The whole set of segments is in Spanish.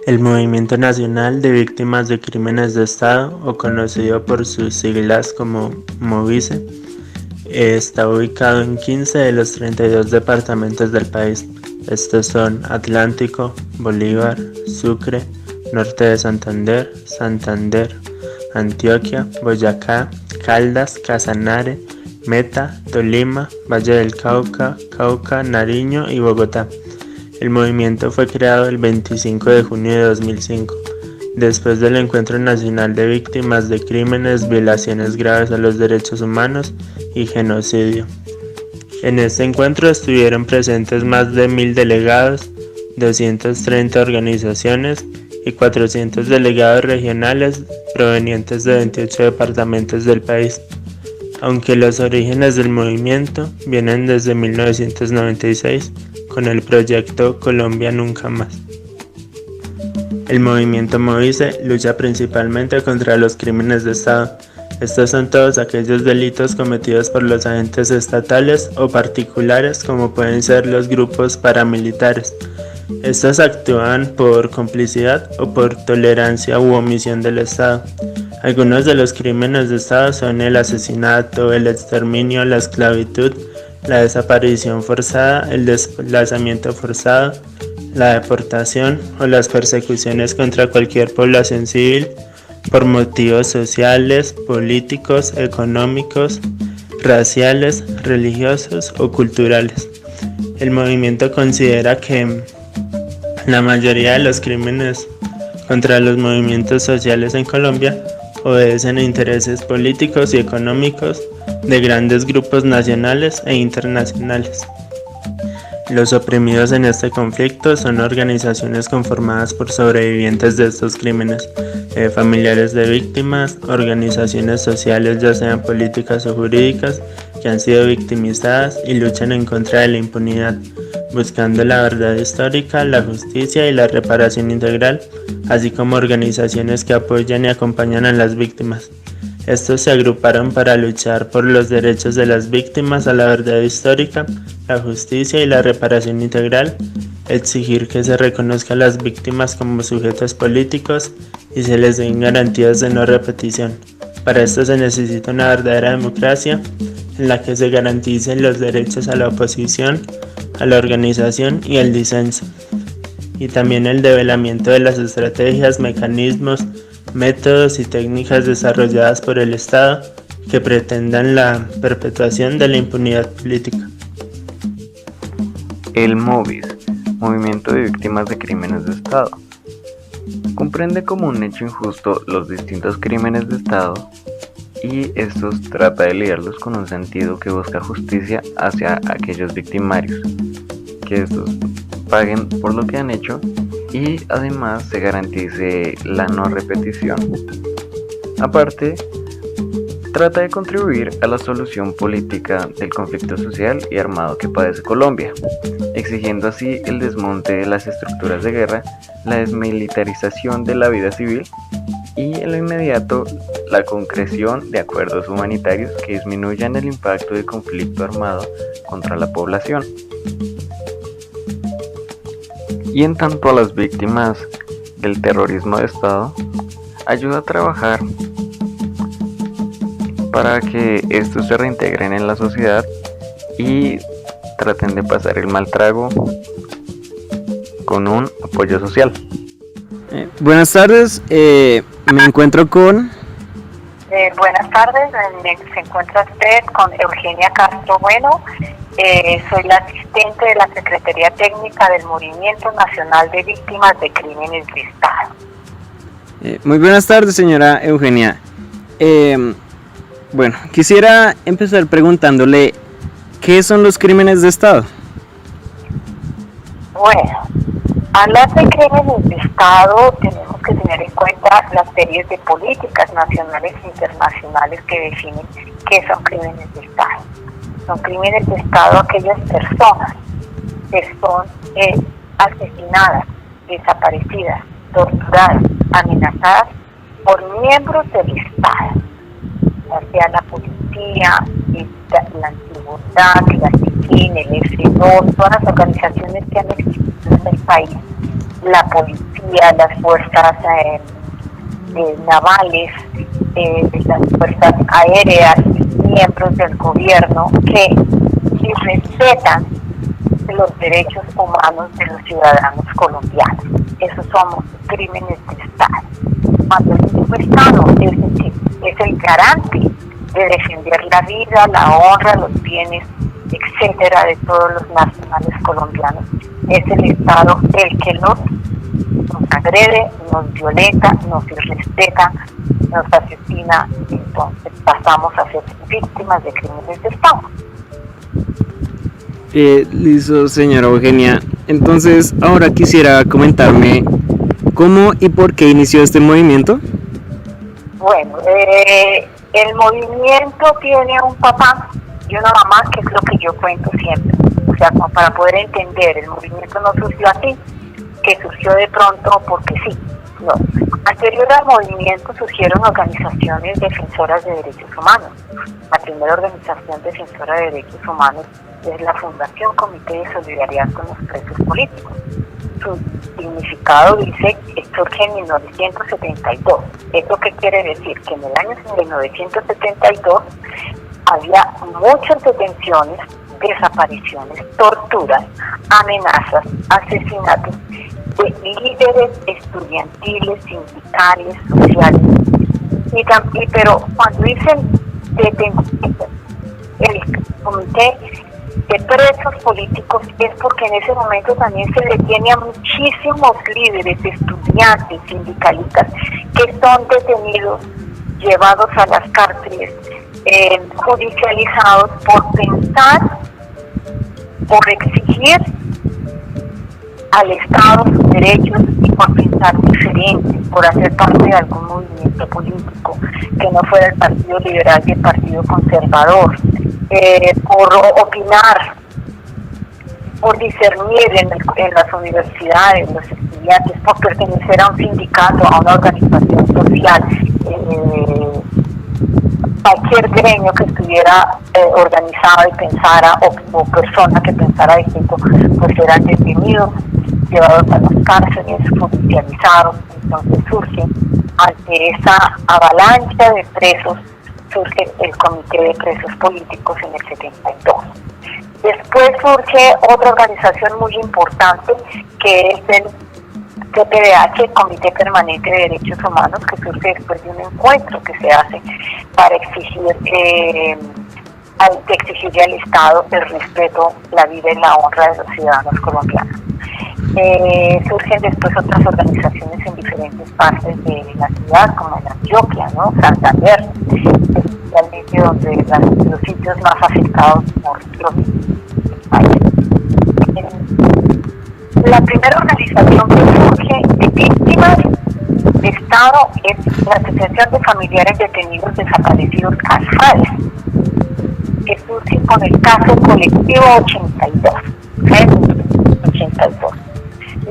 El Movimiento Nacional de Víctimas de Crímenes de Estado, o conocido por sus siglas como MOVICE, está ubicado en 15 de los 32 departamentos del país. Estos son Atlántico, Bolívar, Sucre, Norte de Santander, Santander, Antioquia, Boyacá, Caldas, Casanare, Meta, Tolima, Valle del Cauca, Cauca, Nariño y Bogotá. El movimiento fue creado el 25 de junio de 2005, después del Encuentro Nacional de Víctimas de Crímenes, Violaciones Graves a los Derechos Humanos y Genocidio. En este encuentro estuvieron presentes más de 1000 delegados, 230 organizaciones y 400 delegados regionales provenientes de 28 departamentos del país. Aunque los orígenes del movimiento vienen desde 1996 con el proyecto Colombia Nunca Más. El movimiento MOVICE lucha principalmente contra los crímenes de Estado. Estos son todos aquellos delitos cometidos por los agentes estatales o particulares, como pueden ser los grupos paramilitares. Estos actúan por complicidad o por tolerancia u omisión del Estado. Algunos de los crímenes de Estado son el asesinato, el exterminio, la esclavitud, la desaparición forzada, el desplazamiento forzado, la deportación o las persecuciones contra cualquier población civil por motivos sociales, políticos, económicos, raciales, religiosos o culturales. El movimiento considera que la mayoría de los crímenes contra los movimientos sociales en Colombia obedecen a intereses políticos y económicos de grandes grupos nacionales e internacionales. Los oprimidos en este conflicto son organizaciones conformadas por sobrevivientes de estos crímenes, familiares de víctimas, organizaciones sociales ya sean políticas o jurídicas que han sido victimizadas y luchan en contra de la impunidad, buscando la verdad histórica, la justicia y la reparación integral, así como organizaciones que apoyan y acompañan a las víctimas. Estos se agruparon para luchar por los derechos de las víctimas a la verdad histórica, la justicia y la reparación integral, exigir que se reconozca a las víctimas como sujetos políticos y se les den garantías de no repetición. Para esto se necesita una verdadera democracia en la que se garanticen los derechos a la oposición, a la organización y al disenso, y también el develamiento de las estrategias, mecanismos, métodos y técnicas desarrolladas por el Estado que pretendan la perpetuación de la impunidad política. El MOVIS, Movimiento de Víctimas de Crímenes de Estado, comprende como un hecho injusto los distintos crímenes de Estado y estos trata de lidiarlos con un sentido que busca justicia hacia aquellos victimarios, que estos paguen por lo que han hecho y además se garantice la no repetición. Aparte, trata de contribuir a la solución política del conflicto social y armado que padece Colombia, exigiendo así el desmonte de las estructuras de guerra, la desmilitarización de la vida civil y en lo inmediato la concreción de acuerdos humanitarios que disminuyan el impacto del conflicto armado contra la población. Y en tanto a las víctimas del terrorismo de Estado, ayuda a trabajar para que estos se reintegren en la sociedad y traten de pasar el mal trago con un apoyo social. Buenas tardes, me encuentro con... Buenas tardes, se encuentra usted con Eugenia Castro Bueno. Soy la asistente de la Secretaría Técnica del Movimiento Nacional de Víctimas de Crímenes de Estado. Muy buenas tardes, señora Eugenia. Bueno, quisiera empezar preguntándole, ¿qué son los crímenes de Estado? Bueno, hablar de crímenes de Estado tenemos que tener en cuenta las series de políticas nacionales e internacionales que definen qué son crímenes de Estado. Son crímenes de Estado aquellas personas que son asesinadas, desaparecidas, torturadas, amenazadas por miembros del Estado, ya sea la policía, la antigüedad, la CICIN, el F2, todas las organizaciones que han existido en el país la policía, las fuerzas navales, las fuerzas aéreas, miembros del gobierno que sí respetan los derechos humanos de los ciudadanos colombianos. Esos somos crímenes de Estado. Cuando el mismo Estado es el garante de defender la vida, la honra, los bienes, etcétera, de todos los nacionales colombianos, es el Estado el que nos agrede, nos violenta, nos irrespeta, nos asesina, entonces pasamos a ser víctimas de crímenes de Estado. Listo, señora Eugenia. Entonces, ahora quisiera comentarme cómo y por qué inició este movimiento. Bueno, el movimiento tiene un papá y una mamá, que es lo que yo cuento siempre. O sea, como para poder entender, el movimiento no surgió así, que surgió de pronto porque sí. No. Anterior al movimiento surgieron organizaciones defensoras de derechos humanos. La primera organización defensora de derechos humanos es la Fundación Comité de Solidaridad con los Presos Políticos. Su significado dice que surge en 1972. ¿Esto qué quiere decir? Que en el año 1972 había muchas detenciones, desapariciones, torturas, amenazas, asesinatos de líderes estudiantiles, sindicales, sociales. Pero cuando dicen el comité de presos políticos es porque en ese momento también se detiene a muchísimos líderes, estudiantes, sindicalistas que son detenidos, llevados a las cárceles, judicializados por pensar, por exigir al Estado sus derechos y por pensar diferente, por hacer parte de algún movimiento político que no fuera el Partido Liberal y el Partido Conservador, por opinar, por discernir en las universidades, los estudiantes, por pertenecer a un sindicato, a una organización social, cualquier gremio que estuviera organizado y pensara, o persona que pensara distinto, pues eran detenidos, llevados a las cárceles, judicializados. Entonces surge, ante esa avalancha de presos, surge el Comité de Presos Políticos en el 72. Después surge otra organización muy importante, que es el CPDH, Comité Permanente de Derechos Humanos, que surge después de un encuentro que se hace para exigirle al Estado el respeto, la vida y la honra de los ciudadanos colombianos. Surgen después otras organizaciones en diferentes partes de la ciudad, como en Antioquia, ¿no? Santander, especialmente donde los sitios más afectados por los países. La primera organización que surge de víctimas de Estado es la Asociación de Familiares Detenidos Desaparecidos, ASFADES, que surge con el caso colectivo 82. 82.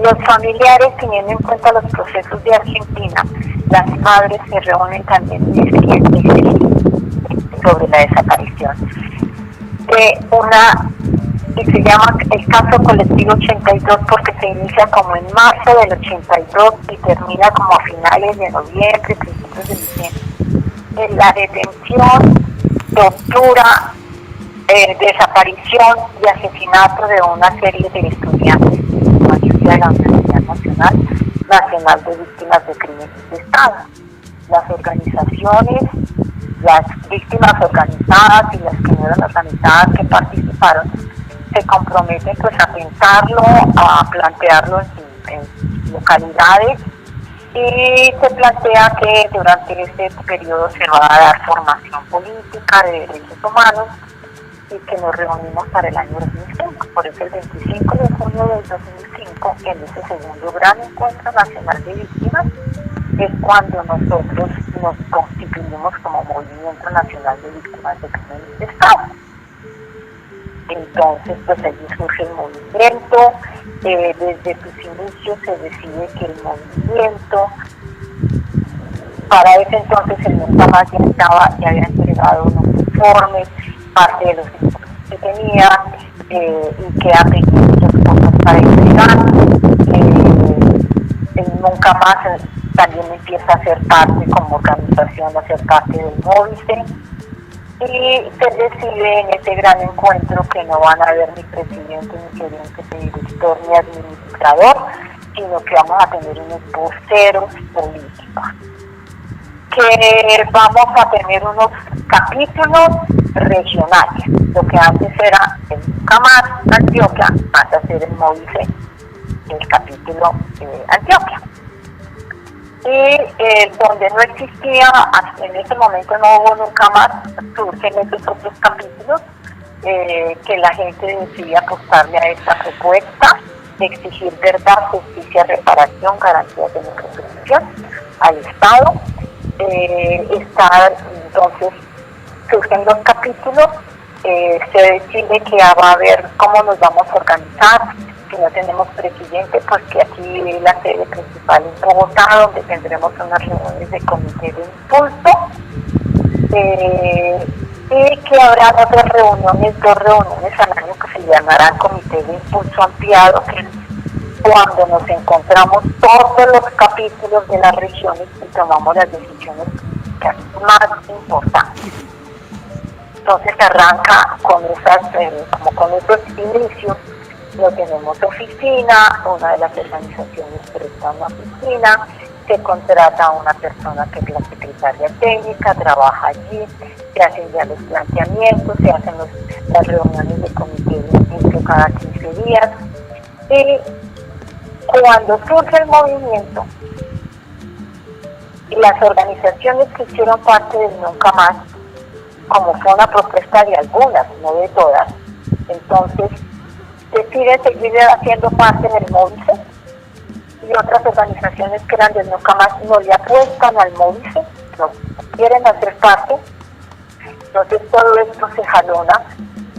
Los familiares, teniendo en cuenta los procesos de Argentina, las madres se reúnen también y deciden sobre la desaparición de y se llama el caso colectivo 82 porque se inicia como en marzo del 82 y termina como a finales de noviembre, principios de diciembre. La detención, tortura, desaparición y asesinato de una serie de estudiantes, la mayoría de la Universidad Nacional de Víctimas de Crímenes de Estado. Las organizaciones, las víctimas organizadas y las que no eran organizadas que participaron, se comprometen pues a pensarlo, a plantearlo en localidades, y se plantea que durante este periodo se va a dar formación política de derechos humanos y que nos reunimos para el año 2005. Por eso el 25 de junio del 2005, en ese segundo gran encuentro nacional de víctimas, es cuando nosotros nos constituimos como Movimiento Nacional de Víctimas de Crímenes de Estado. Entonces, pues allí surge el movimiento. Desde sus inicios se decide que el movimiento, para ese entonces el Montamás ya había entregado unos informes, parte de los informes que tenía, y que ha pedido muchas cosas para entregar. Nunca Más también empieza a ser parte como organización, a ser parte del Móvice, y se decide en ese gran encuentro que no van a haber ni presidente, ni gerente, ni director, ni administrador, sino que vamos a tener unos voceros políticos, que vamos a tener unos capítulos regionales. Lo que antes era el Nunca Más Antioquia, pasa a ser el Móvice, el capítulo Antioquia. Y donde no existía, en ese momento no hubo Nunca Más, surgen esos otros capítulos que la gente decide apostarle a esta propuesta de exigir verdad, justicia, reparación, garantías de nuestra al Estado. Entonces surgen los capítulos, se decide que va a haber cómo nos vamos a organizar. Si no tenemos presidente, pues que aquí la sede principal en Bogotá, donde tendremos unas reuniones de comité de impulso, y que habrá dos reuniones al año que se llamarán comité de impulso ampliado, que es cuando nos encontramos todos los capítulos de las regiones y tomamos las decisiones más importantes. Entonces arranca con con esos inicios. No tenemos oficina, una de las organizaciones presta una oficina, se contrata a una persona que es la secretaria técnica, trabaja allí, se hacen ya los planteamientos, se hacen las reuniones de comité de impulso cada 15 días. Y cuando surge el movimiento, las organizaciones que hicieron parte del Nunca Más, como fue una propuesta de algunas, no de todas, entonces deciden seguir haciendo parte del Móvice, y otras organizaciones que eran del Nunca Más no le apuestan al Móvice, no quieren hacer parte. Entonces todo esto se jalona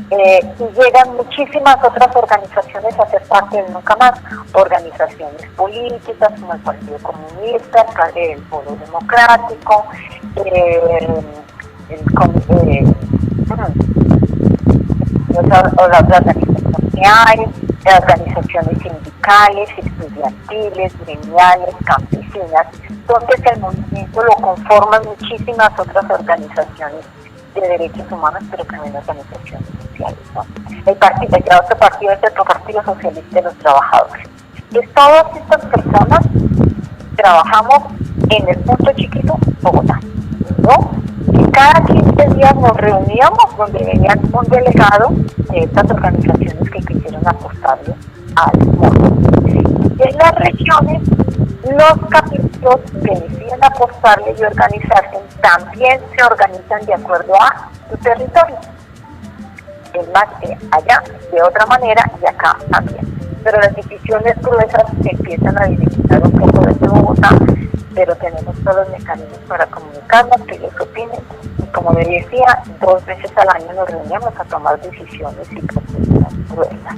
y llegan muchísimas otras organizaciones a hacer parte del Nunca Más, organizaciones políticas como el Partido Comunista, el Foro Democrático, las organizaciones que hay, organizaciones sindicales, estudiantiles, gremiales, campesinas. Entonces el movimiento lo conforman muchísimas otras organizaciones de derechos humanos, pero también organizaciones sociales, ¿no? El otro partido es el Partido Socialista de los Trabajadores. Entonces todas estas personas trabajamos en el punto chiquito Bogotá, ¿no? Y cada 15 días nos reuníamos donde venía un delegado de estas organizaciones que quisieron apostarle al mundo. En las regiones, los capítulos que deciden apostarle y organizarse también se organizan de acuerdo a su territorio. Es más, allá de otra manera y acá también. Pero las decisiones gruesas se empiezan a delimitar un poco desde Bogotá, pero tenemos todos los mecanismos para comunicarnos, que ellos opinen. Y como les decía, 2 veces al año nos reuníamos a tomar decisiones y propuestas gruesas.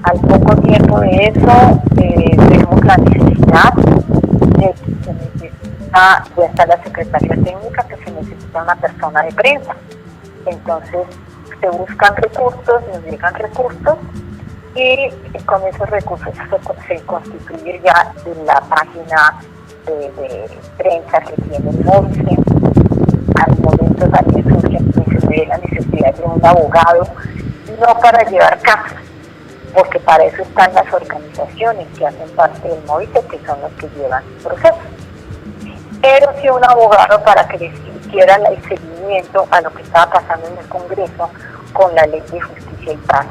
Al poco tiempo de eso, vemos la necesidad de que se necesita, ya está la secretaria técnica, que se necesita una persona de prensa. Entonces, se buscan recursos, nos llegan recursos, y con esos recursos se constituye ya la página de prensa que tiene el Móvice. Al momento también surge la necesidad de un abogado, no para llevar casos, porque para eso están las organizaciones que hacen parte del Móvice, que son los que llevan el proceso, pero sí un abogado para que les hiciera el seguimiento a lo que estaba pasando en el Congreso con la Ley de Justicia y Paz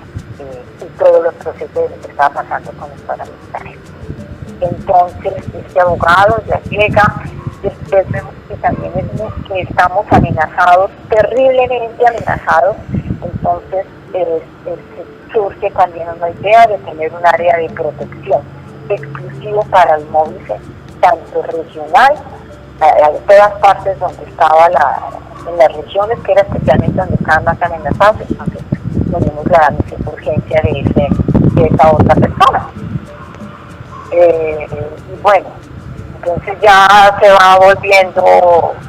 y todos los procesos de lo que estaba pasando con los parlamentarios. Entonces este abogado ya llega, después vemos que también que estamos amenazados, terriblemente amenazados. Entonces surge también una idea de tener un área de protección exclusivo para el Móvice, tanto regional, en todas partes donde estaba en las regiones, que era especialmente donde estaban más amenazados. Entonces tenemos la urgencia de esa otra persona. Y bueno, entonces ya se va volviendo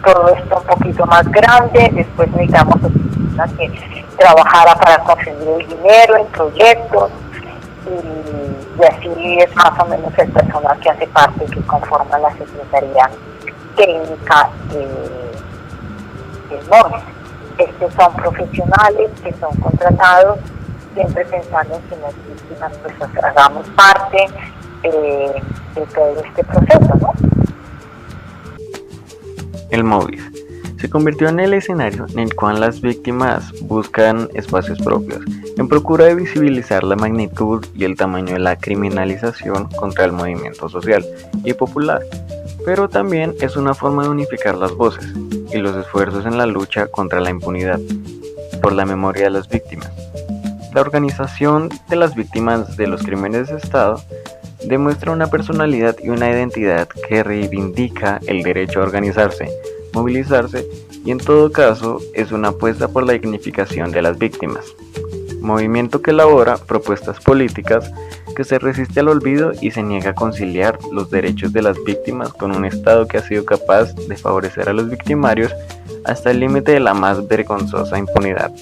todo esto un poquito más grande. Después necesitamos personas que trabajara para conseguir el dinero en proyectos, y así es más o menos el personal que hace parte, que conforma la Secretaría Técnica del MOVICE. Estos son profesionales que son contratados siempre pensando en que las víctimas pues hagamos parte de todo este proceso, ¿no? El MOVICE se convirtió en el escenario en el cual las víctimas buscan espacios propios, en procura de visibilizar la magnitud y el tamaño de la criminalización contra el movimiento social y popular, pero también es una forma de unificar las voces y los esfuerzos en la lucha contra la impunidad, por la memoria de las víctimas. La organización de las víctimas de los crímenes de Estado demuestra una personalidad y una identidad que reivindica el derecho a organizarse, movilizarse y en todo caso es una apuesta por la dignificación de las víctimas. Movimiento que elabora propuestas políticas, que se resiste al olvido y se niega a conciliar los derechos de las víctimas con un Estado que ha sido capaz de favorecer a los victimarios hasta el límite de la más vergonzosa impunidad.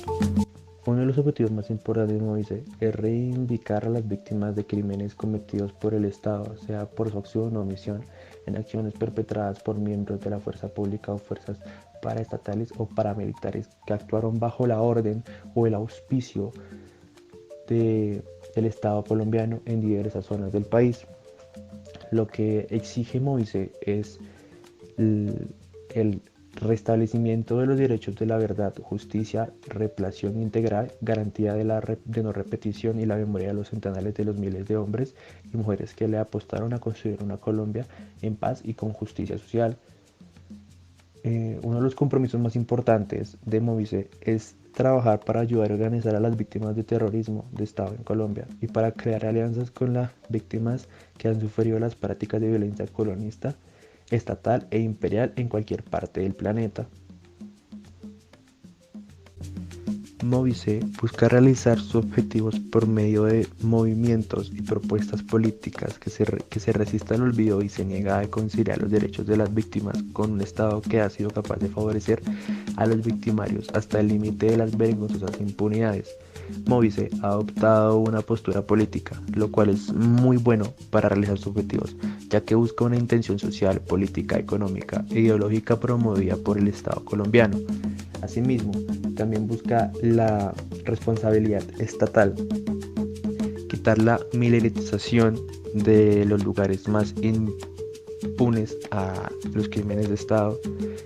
Uno de los objetivos más importantes de MOVICE es reivindicar a las víctimas de crímenes cometidos por el Estado, sea por su acción o omisión, en acciones perpetradas por miembros de la fuerza pública o fuerzas paraestatales o paramilitares que actuaron bajo la orden o el auspicio del Estado colombiano en diversas zonas del país. Lo que exige MOVICE es el restablecimiento de los derechos de la verdad, justicia, reparación integral, garantía de no repetición y la memoria de los centenares de los miles de hombres y mujeres que le apostaron a construir una Colombia en paz y con justicia social. Uno de los compromisos más importantes de MOVICE es trabajar para ayudar a organizar a las víctimas de terrorismo de Estado en Colombia y para crear alianzas con las víctimas que han sufrido las prácticas de violencia colonialista, estatal e imperial en cualquier parte del planeta. MOVICE busca realizar sus objetivos por medio de movimientos y propuestas políticas que se resista al olvido y se niega a conciliar los derechos de las víctimas con un Estado que ha sido capaz de favorecer a los victimarios hasta el límite de las vergonzosas impunidades. MOVICE ha adoptado una postura política, lo cual es muy bueno para realizar sus objetivos, ya que busca una intención social, política, económica e ideológica promovida por el Estado colombiano. Asimismo, también busca la responsabilidad estatal, quitar la militarización de los lugares más impunes a los crímenes de Estado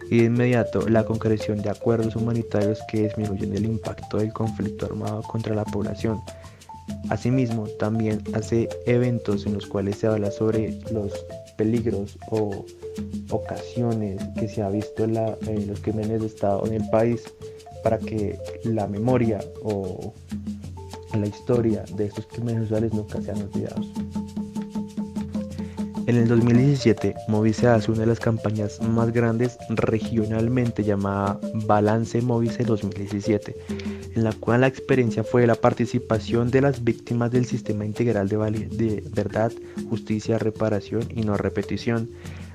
y de inmediato la concreción de acuerdos humanitarios que disminuyen el impacto del conflicto armado contra la población. Asimismo, también hace eventos en los cuales se habla sobre los peligros o ocasiones que se ha visto en los crímenes de Estado en el país para que la memoria o la historia de estos crímenes sociales nunca sean olvidados. En el 2017, MOVICE hace una de las campañas más grandes regionalmente llamada Balance MOVICE 2017, en la cual la experiencia fue la participación de las víctimas del sistema integral de verdad, justicia, reparación y no repetición.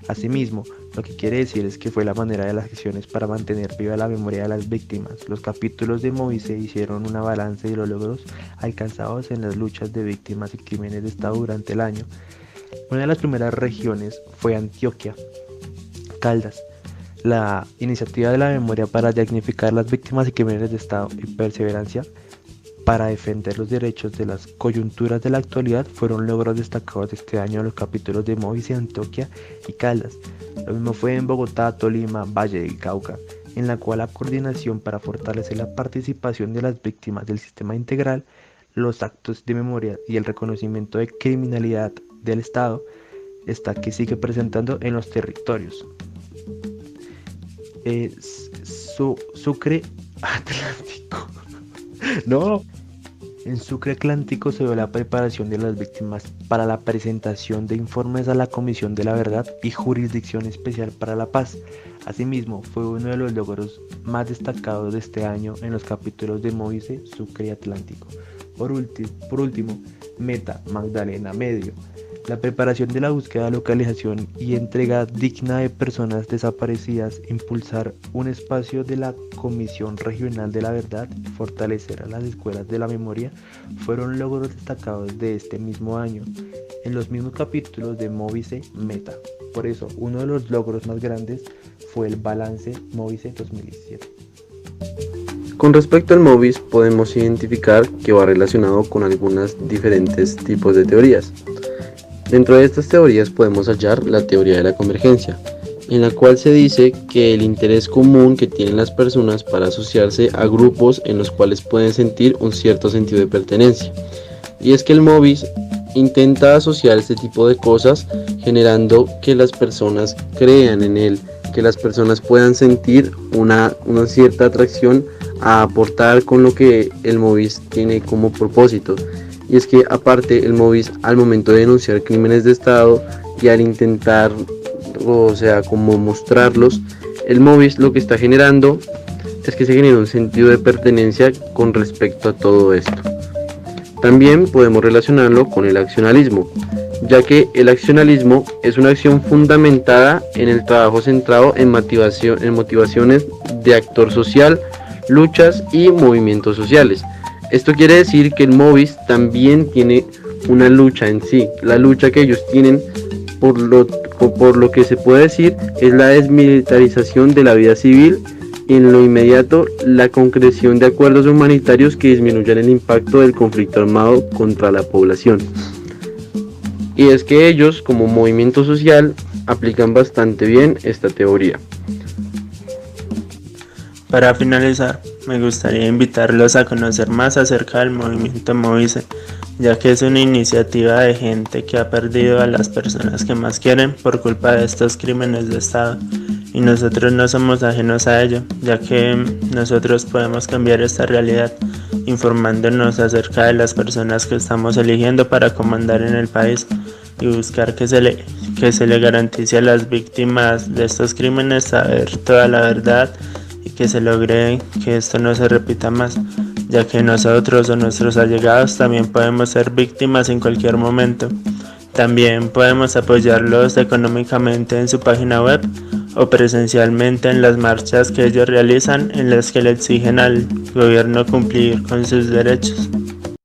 Asimismo, lo que quiere decir es que fue la manera de las acciones para mantener viva la memoria de las víctimas. Los capítulos de MOVICE hicieron una balance de los logros alcanzados en las luchas de víctimas y crímenes de Estado durante el año. Una de las primeras regiones fue Antioquia, Caldas. La iniciativa de la memoria para dignificar las víctimas y crímenes de Estado y perseverancia para defender los derechos de las coyunturas de la actualidad fueron logros destacados de este año en los capítulos de MOVICE, Antioquia y Caldas. Lo mismo fue en Bogotá, Tolima, Valle del Cauca, en la cual la coordinación para fortalecer la participación de las víctimas del sistema integral, los actos de memoria y el reconocimiento de criminalidad del Estado está que sigue presentando en los territorios. Sucre Atlántico. No. En Sucre Atlántico se ve la preparación de las víctimas para la presentación de informes a la Comisión de la Verdad y Jurisdicción Especial para la Paz. Asimismo, fue uno de los logros más destacados de este año en los capítulos de MOVICE Sucre Atlántico. Por último, Meta Magdalena Medio. La preparación de la búsqueda, localización y entrega digna de personas desaparecidas, impulsar un espacio de la Comisión Regional de la Verdad y fortalecer a las escuelas de la memoria fueron logros destacados de este mismo año, en los mismos capítulos de Movice Meta. Por eso, uno de los logros más grandes fue el balance Movice 2017. Con respecto al MOVIS, podemos identificar que va relacionado con algunos diferentes tipos de teorías. Dentro de estas teorías podemos hallar la teoría de la convergencia, en la cual se dice que el interés común que tienen las personas para asociarse a grupos en los cuales pueden sentir un cierto sentido de pertenencia. Y es que el MOVIS intenta asociar este tipo de cosas generando que las personas crean en él, que las personas puedan sentir una cierta atracción a aportar con lo que el MOVIS tiene como propósito. Y es que aparte el MOVIS al momento de denunciar crímenes de Estado y al intentar, como mostrarlos, el MOVIS lo que está generando es que se genera un sentido de pertenencia con respecto a todo esto. También podemos relacionarlo con el accionalismo, ya que el accionalismo es una acción fundamentada en el trabajo centrado en motivaciones de actor social, luchas y movimientos sociales. Esto quiere decir que el MOVIS también tiene una lucha en sí. La lucha que ellos tienen, por lo que se puede decir, es la desmilitarización de la vida civil y en lo inmediato la concreción de acuerdos humanitarios que disminuyan el impacto del conflicto armado contra la población. Y es que ellos, como movimiento social, aplican bastante bien esta teoría. Para finalizar, me gustaría invitarlos a conocer más acerca del movimiento Movice, ya que es una iniciativa de gente que ha perdido a las personas que más quieren por culpa de estos crímenes de Estado, y nosotros no somos ajenos a ello, ya que nosotros podemos cambiar esta realidad informándonos acerca de las personas que estamos eligiendo para comandar en el país y buscar que se le garantice a las víctimas de estos crímenes saber toda la verdad y que se logre que esto no se repita más, ya que nosotros o nuestros allegados también podemos ser víctimas en cualquier momento. También podemos apoyarlos económicamente en su página web o presencialmente en las marchas que ellos realizan, en las que le exigen al gobierno cumplir con sus derechos.